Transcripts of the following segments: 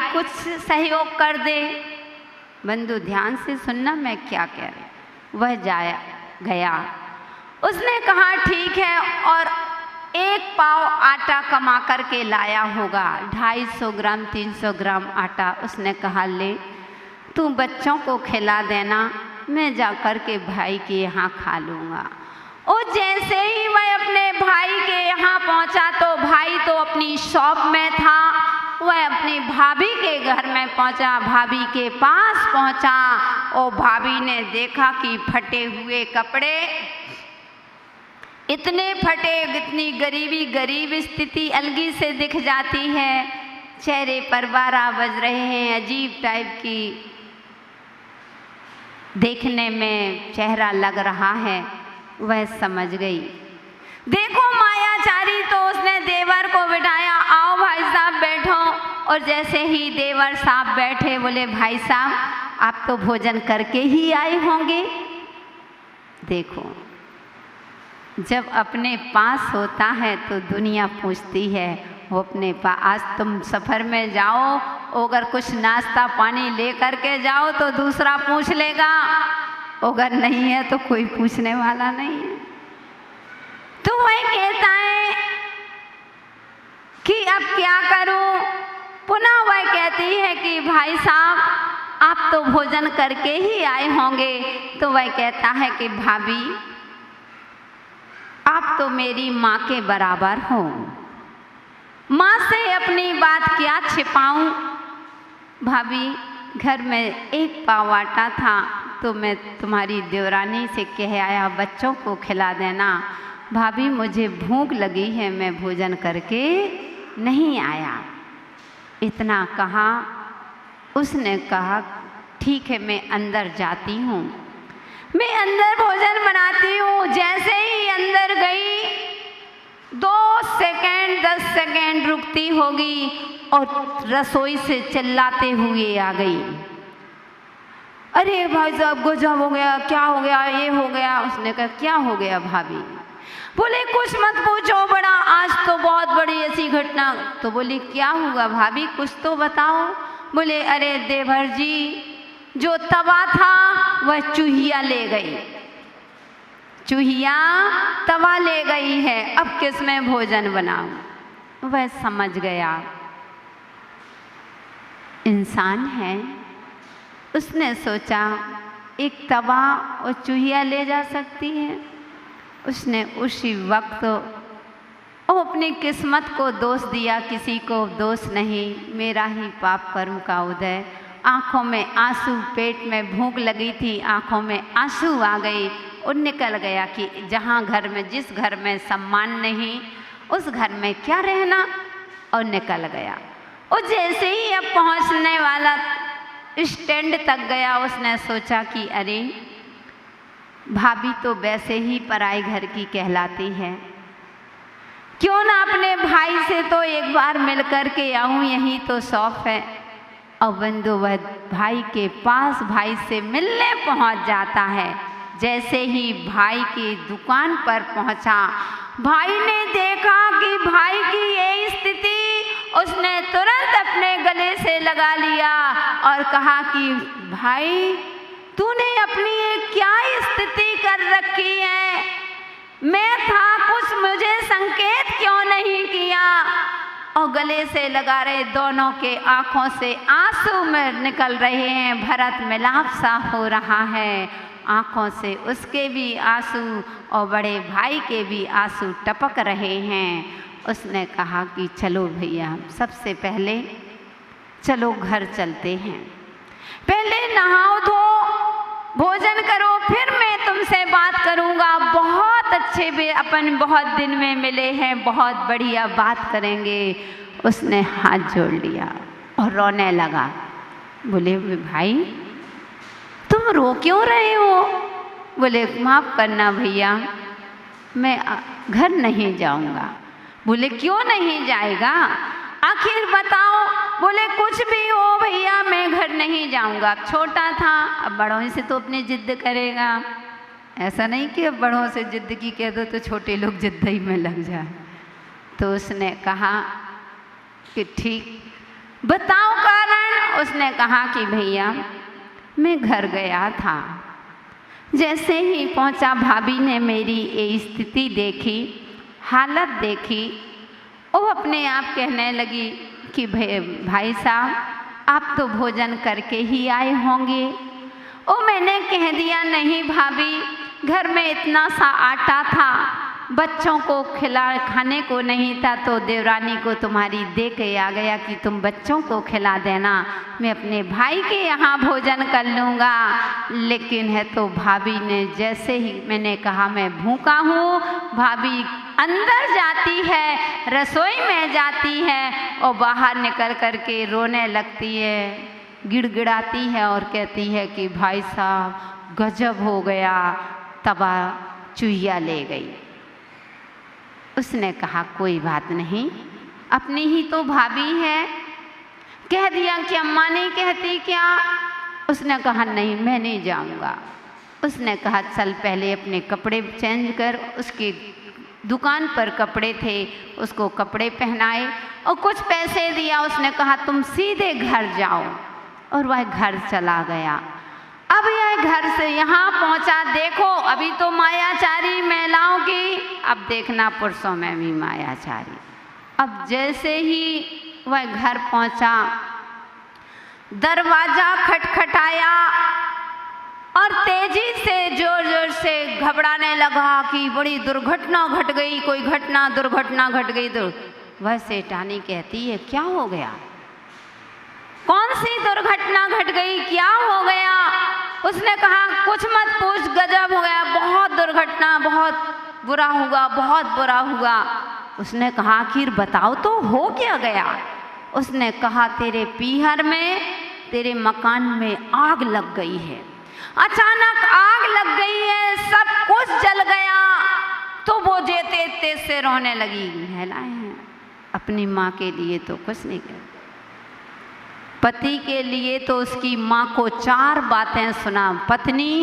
कुछ सहयोग कर दे। बंधु ध्यान से सुनना मैं क्या कह रही हूँ। वह गया, उसने कहा ठीक है, और 1 पाव आटा कमा कर के लाया होगा, 250 ग्राम 300 ग्राम आटा। उसने कहा ले तू बच्चों को खिला देना, मैं जा कर के भाई के यहाँ खा लूँगा। और जैसे ही वह अपने भाई के यहाँ पहुँचा तो भाई तो अपनी शॉप में था, वह अपनी भाभी के घर में पहुँचा, भाभी के पास पहुँचा और भाभी ने देखा कि फटे हुए कपड़े, इतने फटे, इतनी गरीब स्थिति अलगी से दिख जाती है, चेहरे पर 12 बज रहे हैं, अजीब टाइप की देखने में चेहरा लग रहा है। वह समझ गई, देखो मायाचारी। तो उसने देवर को बिठाया, आओ भाई साहब बैठो। और जैसे ही देवर साहब बैठे, बोले भाई साहब आप तो भोजन करके ही आए होंगे। देखो जब अपने पास होता है तो दुनिया पूछती है, वो अपने पास, आज तुम सफ़र में जाओ, अगर कुछ नाश्ता पानी ले कर के जाओ तो दूसरा पूछ लेगा, अगर नहीं है तो कोई पूछने वाला नहीं है। तो वह कहता है कि अब क्या करूं। पुनः वह कहती है कि भाई साहब आप तो भोजन करके ही आए होंगे। तो वह कहता है कि भाभी आप तो मेरी माँ के बराबर हो, माँ से अपनी बात क्या छिपाऊं। भाभी घर में 1 पाव आटा था तो मैं तुम्हारी देवरानी से कह आया बच्चों को खिला देना। भाभी मुझे भूख लगी है, मैं भोजन करके नहीं आया। इतना कहा, उसने कहा ठीक है मैं अंदर जाती हूँ। मैं अंदर भोजन बनाती हूँ। जैसे ही अंदर गई 2 सेकंड 10 सेकंड रुकती होगी और रसोई से चिल्लाते हुए आ गई, अरे भाई साहब गजब हो गया, क्या हो गया, ये हो गया। उसने कहा क्या हो गया भाभी। बोले कुछ मत पूछो, बड़ा आज तो बहुत बड़ी ऐसी घटना। तो बोली क्या हुआ भाभी कुछ तो बताओ। बोले अरे देवर जी जो तवा था वह चूहिया ले गई, चूहिया तवा ले गई है, अब किस में भोजन बनाऊं। वह समझ गया इंसान है। उसने सोचा एक तवा और चूहिया ले जा सकती है। उसने उसी वक्त वो अपनी किस्मत को दोष दिया, किसी को दोष नहीं, मेरा ही पाप कर्म का उदय। आँखों में आंसू, पेट में भूख लगी थी, आँखों में आंसू आ गई और निकल गया कि जहाँ घर में, जिस घर में सम्मान नहीं उस घर में क्या रहना, और निकल गया। और जैसे ही अब पहुँचने वाला स्टैंड तक गया, उसने सोचा कि अरे भाभी तो वैसे ही पराई घर की कहलाती है, क्यों ना अपने भाई से तो एक बार मिल कर के आऊँ, यही तो शौक है। और बंधु वह भाई के पास भाई से मिलने पहुंच जाता है। जैसे ही भाई की दुकान पर पहुंचा, भाई ने देखा कि भाई की ये स्थिति, उसने तुरंत अपने गले से लगा लिया और कहा कि भाई तूने अपनी ये क्या स्थिति कर रखी है, मैं था कुछ, मुझे संकेत क्यों नहीं किया। और गले से लगा रहे, दोनों के आंखों से आंसू में निकल रहे हैं, भरत मिलाप सा हो रहा है, आंखों से उसके भी आंसू और बड़े भाई के भी आंसू टपक रहे हैं। उसने कहा कि चलो भैया सबसे पहले चलो घर चलते हैं, पहले नहाओ धो भोजन करो, फिर मैं तुमसे बात करूँगा। बहुत अच्छे भी अपन बहुत दिन में मिले हैं, बहुत बढ़िया बात करेंगे। उसने हाथ जोड़ लिया और रोने लगा। बोले भाई तुम रो क्यों रहे हो। बोले माफ़ करना भैया, मैं घर नहीं जाऊँगा। बोले क्यों नहीं जाएगा, आखिर बताओ। बोले कुछ भी हो भैया, मैं घर नहीं जाऊंगा। अब छोटा था, अब बड़ों से तो अपनी जिद करेगा, ऐसा नहीं कि अब बड़ों से जिद की कह दो तो छोटे लोग जिद ही में लग जाए। तो उसने कहा कि ठीक बताओ कारण। उसने कहा कि भैया मैं घर गया था, जैसे ही पहुंचा भाभी ने मेरी ये स्थिति देखी, हालत देखी, वो अपने आप कहने लगी कि भाई साहब आप तो भोजन करके ही आए होंगे। ओ मैंने कह दिया नहीं भाभी, घर में इतना सा आटा था, बच्चों को खाने को नहीं था, तो देवरानी को तुम्हारी दे के आ गया कि तुम बच्चों को खिला देना, मैं अपने भाई के यहाँ भोजन कर लूँगा। लेकिन है तो भाभी ने जैसे ही मैंने कहा मैं भूखा हूँ, भाभी अंदर जाती है, रसोई में जाती है और बाहर निकल कर के रोने लगती है, गिड़गिड़ाती है और कहती है कि भाई साहब गजब हो गया, तवा चूहिया ले गई। उसने कहा कोई बात नहीं, अपनी ही तो भाभी है। कह दिया कि अम्मा नहीं कहती क्या? उसने कहा नहीं मैं नहीं जाऊंगा। उसने कहा चल पहले अपने कपड़े चेंज कर। उसकी दुकान पर कपड़े थे, उसको कपड़े पहनाए और कुछ पैसे दिया। उसने कहा तुम सीधे घर जाओ, और वह घर चला गया। अब यह घर से यहाँ पहुँचा, देखो अभी तो मायाचारी महिलाओं की, अब देखना पुरुषों में भी मायाचारी। अब जैसे ही वह घर पहुँचा, दरवाजा खटखटाया और तेजी से जोर जोर से घबराने लगा कि बड़ी दुर्घटना घट गई, कोई दुर्घटना घट गई। तो वह सेठानी कहती है क्या हो गया, कौन सी दुर्घटना घट गई, क्या हो गया? उसने कहा कुछ मत पूछ, गजब हो गया, बहुत दुर्घटना, बहुत बुरा हुआ, बहुत बुरा हुआ। उसने कहा आखिर बताओ तो हो क्या गया? उसने कहा तेरे पीहर में, तेरे मकान में आग लग गई है, अचानक आग लग गई है, सब कुछ जल गया। तो वो जेते तेज से रोने लगी। महिलाएं हैं, अपनी माँ के लिए तो कुछ नहीं कर, पति के लिए तो उसकी माँ को 4 बातें सुना। पत्नी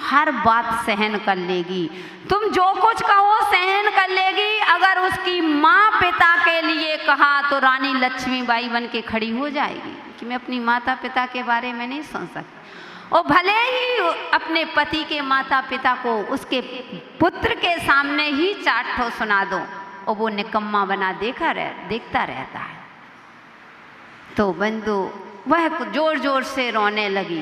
हर बात सहन कर लेगी, तुम जो कुछ कहो सहन कर लेगी। अगर उसकी माँ पिता के लिए कहा तो रानी लक्ष्मीबाई बन के खड़ी हो जाएगी कि मैं अपनी माता पिता के बारे में नहीं सुन सकती। और भले ही अपने पति के माता पिता को उसके पुत्र के सामने ही 4 ठो सुना दो और वो निकम्मा बना देखता रहता है। तो बंधु वह जोर जोर से रोने लगी,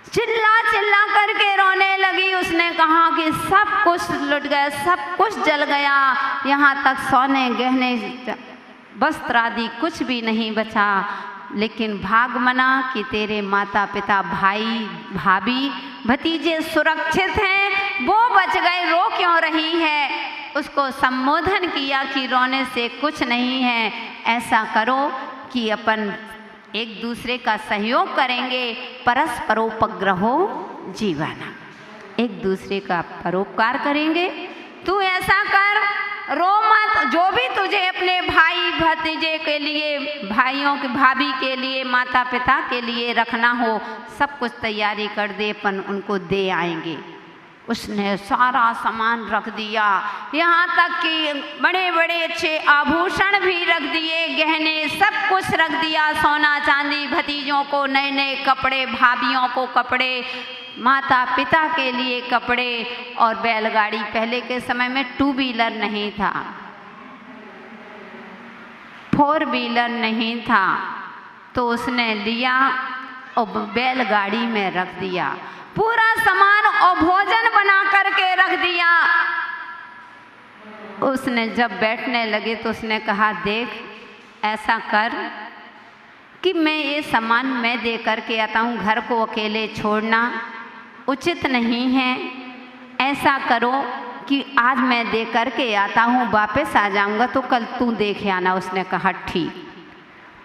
चिल्ला चिल्ला करके रोने लगी। उसने कहा कि सब कुछ लुट गया, सब कुछ जल गया, यहाँ तक सोने गहने वस्त्र आदि कुछ भी नहीं बचा। लेकिन भाग मना कि तेरे माता पिता भाई भाभी भतीजे सुरक्षित हैं, वो बच गए, रो क्यों रही है? उसको संबोधन किया कि रोने से कुछ नहीं है, ऐसा करो कि अपन एक दूसरे का सहयोग करेंगे, परस्परोपग्रहो जीवन, एक दूसरे का परोपकार करेंगे। तू ऐसा कर, रो मत, जो भी तुझे अपने भाई भतीजे के लिए, भाइयों के भाभी के लिए, माता पिता के लिए रखना हो, सब कुछ तैयारी कर दे, अपन उनको दे आएंगे। उसने सारा सामान रख दिया, यहाँ तक कि बड़े बड़े अच्छे आभूषण भी रख दिए, गहने सब कुछ रख दिया, सोना चांदी, भतीजों को नए नए कपड़े, भाभियों को कपड़े, माता पिता के लिए कपड़े और बैलगाड़ी। पहले के समय में 2 व्हीलर नहीं था, 4 व्हीलर नहीं था, तो उसने लिया और बैलगाड़ी में रख दिया, पूरा सामान और भोजन बना करके रख दिया। उसने जब बैठने लगे तो उसने कहा देख ऐसा कर कि मैं ये सामान मैं दे करके आता हूँ, घर को अकेले छोड़ना उचित नहीं है, ऐसा करो कि आज मैं दे करके आता हूँ, वापस आ जाऊँगा तो कल तू देख आना। उसने कहा ठीक,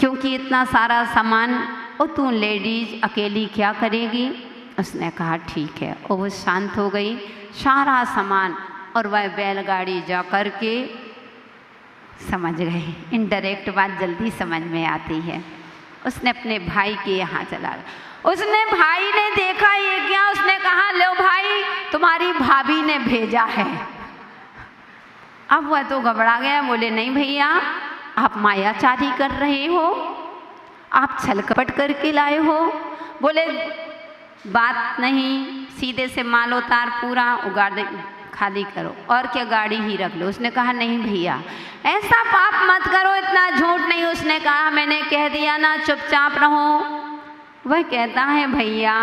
क्योंकि इतना सारा सामान और तू लेडीज अकेली क्या करेगी? उसने कहा ठीक है। और वो शांत हो गई, सारा सामान और वह बैलगाड़ी जा कर के समझ गए। इनडायरेक्ट बात जल्दी समझ में आती है। उसने अपने भाई के यहाँ चला गया। उसने भाई ने देखा ये क्या, उसने कहा लो भाई तुम्हारी भाभी ने भेजा है। अब वह तो घबरा गया, बोले नहीं भैया आप मायाचारी कर रहे हो, आप छल कपट करके लाए हो। बोले बात नहीं, सीधे से माल उतार पूरा गाड़ी खाली करो और क्या गाड़ी ही रख लो। उसने कहा नहीं भैया ऐसा पाप मत करो, इतना झूठ नहीं। उसने कहा मैंने कह दिया ना, चुपचाप रहो। वह कहता है भैया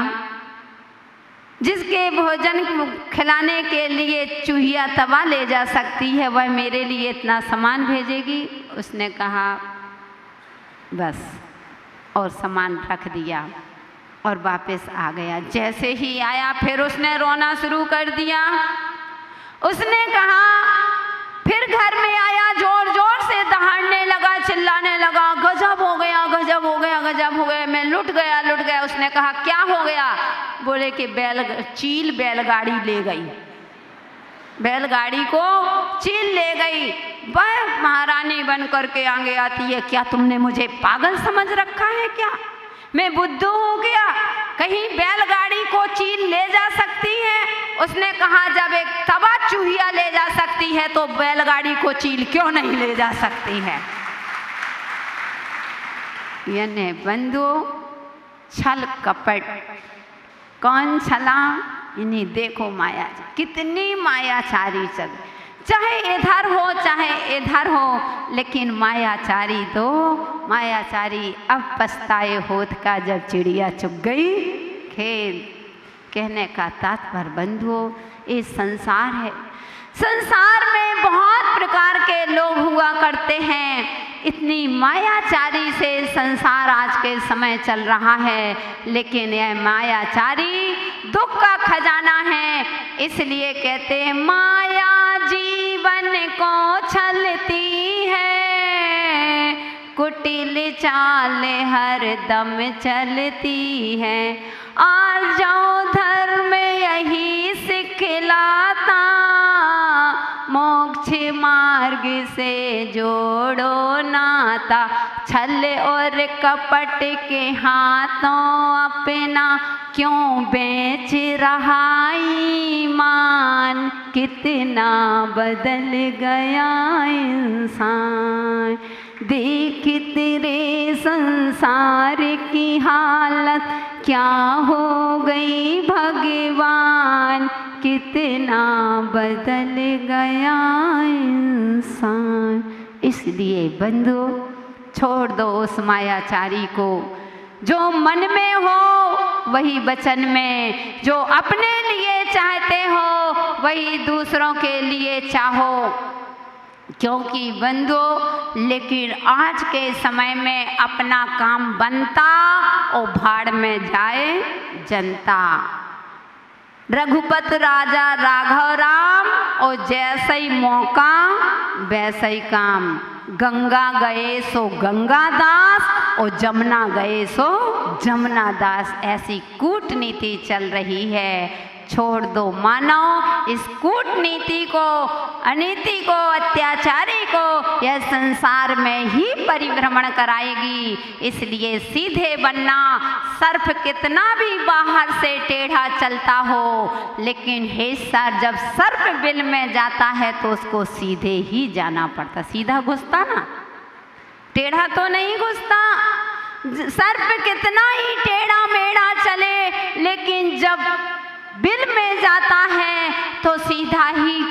जिसके भोजन खिलाने के लिए चूहिया तवा ले जा सकती है वह मेरे लिए इतना सामान भेजेगी। उसने कहा बस, और सामान रख दिया और वापस आ गया। जैसे ही आया फिर उसने रोना शुरू कर दिया। उसने कहा, फिर घर में आया, जोर जोर से दहाड़ने लगा, चिल्लाने लगा, गजब हो गया, गजब हो गया, गजब हो गया, मैं लुट गया, लुट गया। उसने कहा क्या हो गया? बोले कि चील बैलगाड़ी ले गई, बैलगाड़ी को चील ले गई। वह महारानी बन करके आगे आती है, क्या तुमने मुझे पागल समझ रखा है क्या? मैं बुद्धू हूँ क्या? कहीं बैलगाड़ी को चील ले जा सकती है? उसने कहा जब एक तवा चूहिया ले जा सकती है तो बैलगाड़ी को चील क्यों नहीं ले जा सकती है? यानी बंधु छल कपट कौन छला? इन्हीं देखो माया कितनी मायाचारी चल, चाहे इधर हो चाहे इधर हो, लेकिन मायाचारी तो मायाचारी। अब पछताए होत का जब चिड़िया चुग गई खेत। कहने का तात्पर्य बंधुओं ये संसार है, संसार में बहुत प्रकार के लोग हुआ करते हैं। इतनी मायाचारी से संसार आज के समय चल रहा है, लेकिन यह मायाचारी दुख का खजाना है। इसलिए कहते हैं माया जीवन को छलती है, कुटिल चाल हर दम चलती है। और जाओ धर्म यही सिखलाता, मोक्ष मार्ग से जोड़ो नाता। छल और कपट के हाथों अपना क्यों बेच रहा ईमान, कितना बदल गया इंसान। देख तेरे संसार की हालत क्या हो गई भगवान, कितना बदल गया इंसान। इसलिए बंधु छोड़ दो उस मायाचारी को, जो मन में हो वही वचन में, जो अपने लिए चाहते हो वही दूसरों के लिए चाहो। क्योंकि बंधु लेकिन आज के समय में अपना काम बनता और भाड़ में जाए जनता। रघुपत राजा राघव राम और जैसे ही मौका वैसे ही काम। गंगा गए सो गंगा दास और जमुना गए सो जमुना दास, ऐसी कूटनीति चल रही है। छोड़ दो मानव इस कूटनीति को, अनीति को, अत्याचारी को, यह संसार में ही परिभ्रमण कराएगी। इसलिए सीधे बनना। सर्प कितना भी बाहर से टेढ़ा चलता हो, लेकिन हे सर जब सर्प बिल में जाता है तो उसको सीधे ही जाना पड़ता। सीधा घुसता ना, टेढ़ा तो नहीं घुसता। सर्प कितना ही टेढ़ा मेढ़ा चले, लेकिन जब बिल में जाता है तो सीधा ही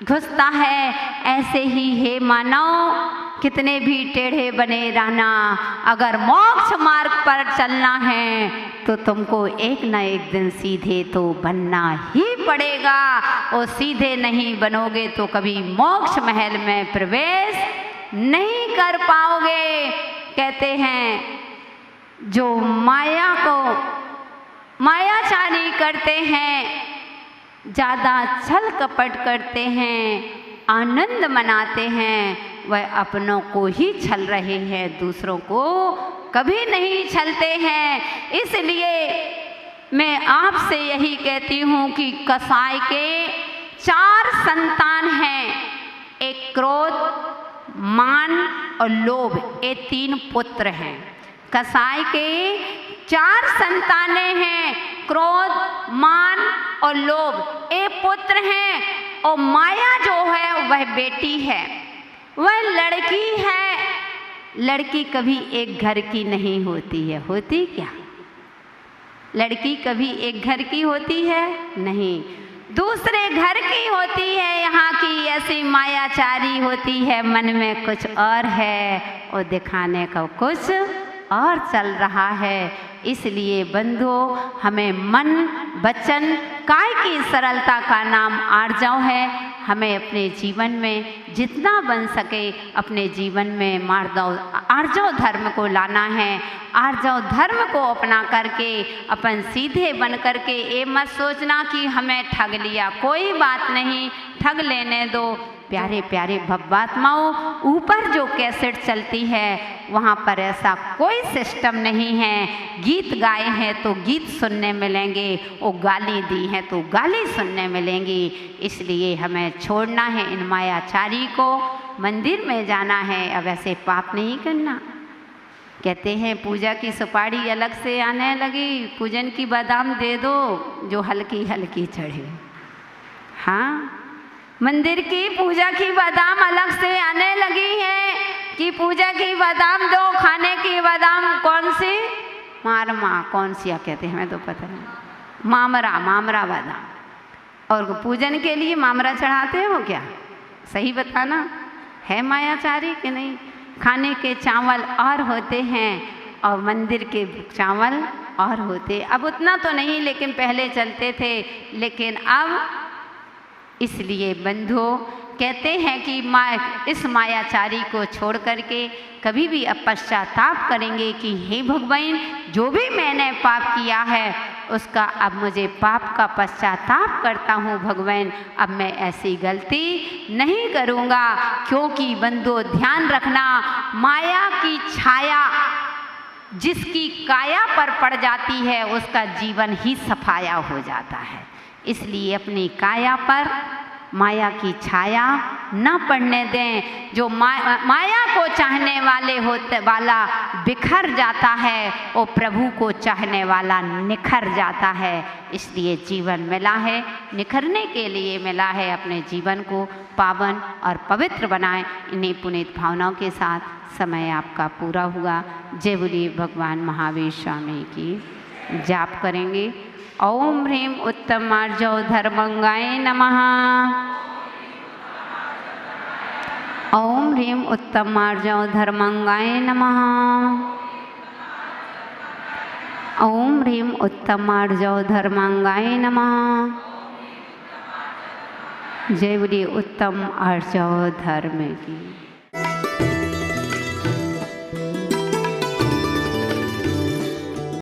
घुसता है। ऐसे ही हे मानव कितने भी टेढ़े बने रहना, अगर मोक्ष मार्ग पर चलना है तो तुमको एक न एक दिन सीधे तो बनना ही पड़ेगा। और सीधे नहीं बनोगे तो कभी मोक्ष महल में प्रवेश नहीं कर पाओगे। कहते हैं जो माया को मायाचारी करते हैं, ज़्यादा छल कपट करते हैं, आनंद मनाते हैं, वह अपनों को ही छल रहे हैं, दूसरों को कभी नहीं छलते हैं। इसलिए मैं आपसे यही कहती हूँ कि कसाई के 4 संतान हैं, एक क्रोध, मान और लोभ, ये 3 पुत्र हैं। कसाई के 4 संतानें हैं, क्रोध, मान और लोभ, ये पुत्र हैं। और माया जो है वह बेटी है, वह लड़की है। लड़की कभी एक घर की नहीं होती है। होती क्या? लड़की कभी एक घर की होती है नहीं, दूसरे घर की होती है। यहाँ की ऐसी मायाचारी होती है, मन में कुछ और है और दिखाने का कुछ और चल रहा है। इसलिए बंधुओं, हमें मन, वचन, काय की सरलता का नाम आर्जव है। हमें अपने जीवन में जितना बन सके अपने जीवन में आर्जव धर्म को लाना है। आर्जव धर्म को अपना करके अपन सीधे बन करके ये मत सोचना कि हमें ठग लिया। कोई बात नहीं, ठग लेने दो। प्यारे प्यारे भव्यात्माओं, ऊपर जो कैसेट चलती है वहाँ पर ऐसा कोई सिस्टम नहीं है। गीत गाए हैं तो गीत सुनने मिलेंगे, वो गाली दी है तो गाली सुनने मिलेंगी। इसलिए हमें छोड़ना है इन मायाचारी को। मंदिर में जाना है, अब ऐसे पाप नहीं करना। कहते हैं पूजा की सुपारी अलग से आने लगी, पूजन की बादाम दे दो जो हल्की हल्की चढ़े। हाँ, मंदिर की पूजा की बादाम अलग से आने लगी है कि पूजा की बादाम दो, खाने की बादाम कौन सी? मारमा, कौन सी कहते हैं हमें तो पता नहीं। मामरा बादाम। और पूजन के लिए मामरा चढ़ाते हो क्या? सही बताना, है मायाचारी कि नहीं? खाने के चावल और होते हैं और मंदिर के चावल और होते। अब उतना तो नहीं, लेकिन पहले चलते थे, लेकिन अब इसलिए बंधुओं कहते हैं कि इस मायाचारी को छोड़ करके कभी भी अब पश्चाताप करेंगे कि हे भगवान, जो भी मैंने पाप किया है उसका अब मुझे पाप का पश्चाताप करता हूँ भगवान। अब मैं ऐसी गलती नहीं करूँगा। क्योंकि बंधुओं ध्यान रखना, माया की छाया जिसकी काया पर पड़ जाती है उसका जीवन ही सफाया हो जाता है। इसलिए अपनी काया पर माया की छाया न पड़ने दें। जो माया को चाहने वाला बिखर जाता है, वो प्रभु को चाहने वाला निखर जाता है। इसलिए जीवन मिला है, निखरने के लिए मिला है। अपने जीवन को पावन और पवित्र बनाएं। इन्हीं पुनीत भावनाओं के साथ समय आपका पूरा हुआ। जय बोलिए भगवान महावीर स्वामी की। जाप करेंगे। ओम ह्रीम उत्तमार्जव धर्मंगाय नमः। ओम ह्रीम उत्तमार्जव धर्मंगाय नमः। ओम ह्रीम उत्तमार्जव धर्मंगाय नमः। जय बोलिए उत्तम आर्जव धर्म की।